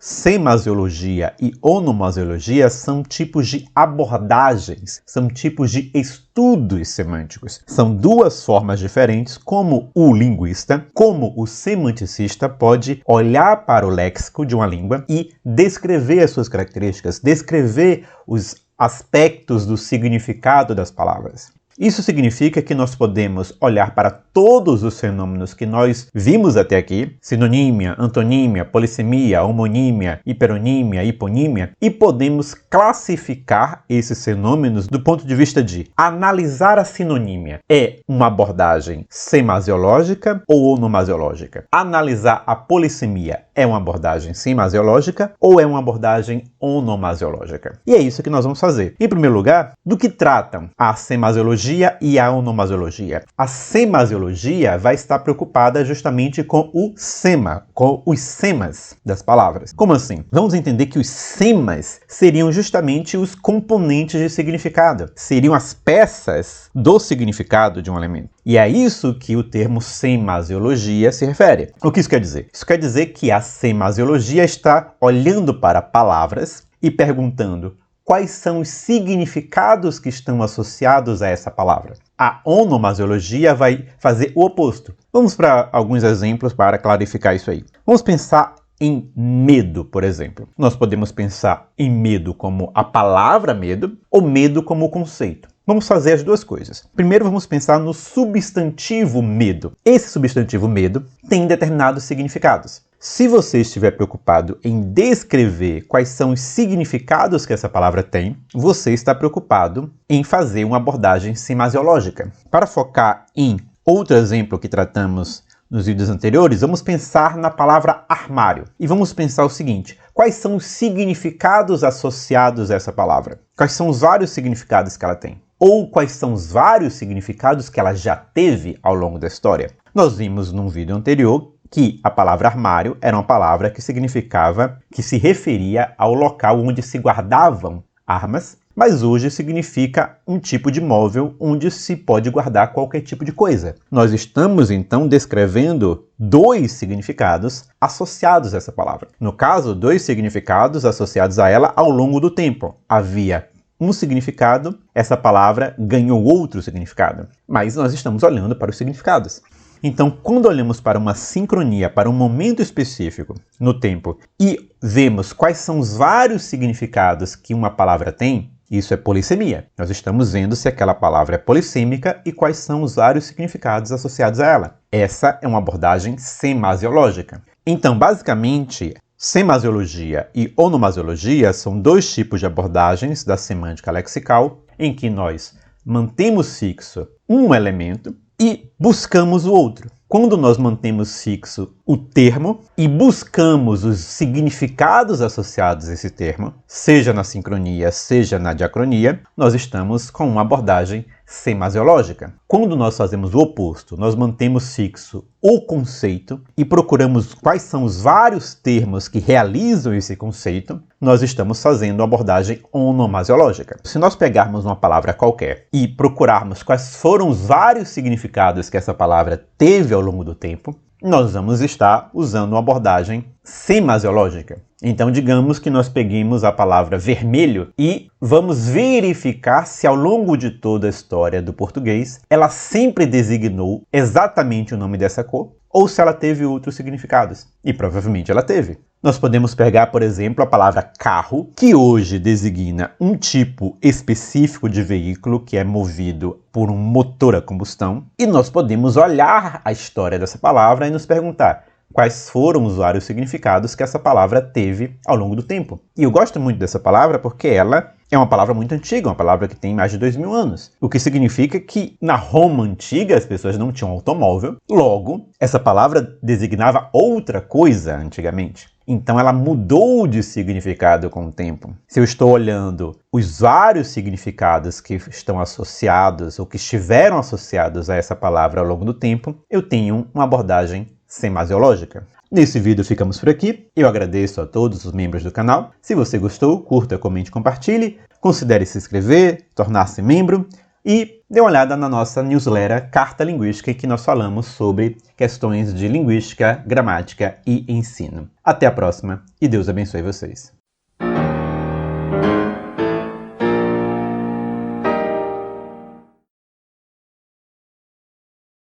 Semasiologia e onomasiologia são tipos de abordagens, são tipos de estudos semânticos. São duas formas diferentes como o linguista, como o semanticista pode olhar para o léxico de uma língua e descrever as suas características, descrever os aspectos do significado das palavras. Isso significa que nós podemos olhar para todos os fenômenos que nós vimos até aqui, sinonímia, antonímia, polissemia, homonímia, hiperonímia, hiponímia, e podemos classificar esses fenômenos do ponto de vista de analisar a sinonímia. É uma abordagem semasiológica ou onomasiológica? Analisar a polissemia é uma abordagem semasiológica ou é uma abordagem onomasiológica? E é isso que nós vamos fazer. Em primeiro lugar, do que tratam a semasiologia e a onomasiologia? A semasiologia vai estar preocupada justamente com o sema, com os semas das palavras. Como assim? Vamos entender que os semas seriam justamente os componentes de significado, seriam as peças do significado de um elemento. E é isso que o termo semasiologia se refere. O que isso quer dizer? Isso quer dizer que a semasiologia está olhando para palavras e perguntando quais são os significados que estão associados a essa palavra. A onomasiologia vai fazer o oposto. Vamos para alguns exemplos para clarificar isso aí. Vamos pensar em medo, por exemplo. Nós podemos pensar em medo como a palavra medo ou medo como o conceito. Vamos fazer as duas coisas. Primeiro vamos pensar no substantivo medo. Esse substantivo medo tem determinados significados. Se você estiver preocupado em descrever quais são os significados que essa palavra tem, você está preocupado em fazer uma abordagem semasiológica. Para focar em outro exemplo que tratamos nos vídeos anteriores, vamos pensar na palavra armário. E vamos pensar o seguinte: quais são os significados associados a essa palavra? Quais são os vários significados que ela tem? Ou quais são os vários significados que ela já teve ao longo da história? Nós vimos num vídeo anterior que a palavra armário era uma palavra que significava, que se referia ao local onde se guardavam armas, mas hoje significa um tipo de móvel onde se pode guardar qualquer tipo de coisa. Nós estamos então descrevendo dois significados associados a essa palavra. No caso, dois significados associados a ela ao longo do tempo. Havia um significado, essa palavra ganhou outro significado, mas nós estamos olhando para os significados. Então, quando olhamos para uma sincronia, para um momento específico no tempo e vemos quais são os vários significados que uma palavra tem, isso é polissemia. Nós estamos vendo se aquela palavra é polissêmica e quais são os vários significados associados a ela. Essa é uma abordagem semasiológica. Então, basicamente, semasiologia e onomasiologia são dois tipos de abordagens da semântica lexical em que nós mantemos fixo um elemento e buscamos o outro. Quando nós mantemos fixo o termo e buscamos os significados associados a esse termo, seja na sincronia, seja na diacronia, nós estamos com uma abordagem semasiológica. Quando nós fazemos o oposto, nós mantemos fixo o conceito e procuramos quais são os vários termos que realizam esse conceito, nós estamos fazendo uma abordagem onomasiológica. Se nós pegarmos uma palavra qualquer e procurarmos quais foram os vários significados que essa palavra teve ao longo do tempo, nós vamos estar usando uma abordagem semasiológica. Então, digamos que nós peguemos a palavra vermelho e vamos verificar se ao longo de toda a história do português ela sempre designou exatamente o nome dessa cor ou se ela teve outros significados. E provavelmente ela teve. Nós podemos pegar, por exemplo, a palavra carro, que hoje designa um tipo específico de veículo que é movido por um motor a combustão, e nós podemos olhar a história dessa palavra e nos perguntar quais foram os vários significados que essa palavra teve ao longo do tempo. E eu gosto muito dessa palavra porque ela é uma palavra muito antiga, uma palavra que tem mais de 2000 anos. O que significa que na Roma antiga as pessoas não tinham automóvel, logo essa palavra designava outra coisa antigamente. Então ela mudou de significado com o tempo. Se eu estou olhando os vários significados que estão associados ou que estiveram associados a essa palavra ao longo do tempo, eu tenho uma abordagem semasiológica. Nesse vídeo ficamos por aqui. Eu agradeço a todos os membros do canal. Se você gostou, curta, comente, compartilhe. Considere se inscrever, tornar-se membro. E dê uma olhada na nossa newsletter Carta Linguística, em que nós falamos sobre questões de linguística, gramática e ensino. Até a próxima e Deus abençoe vocês.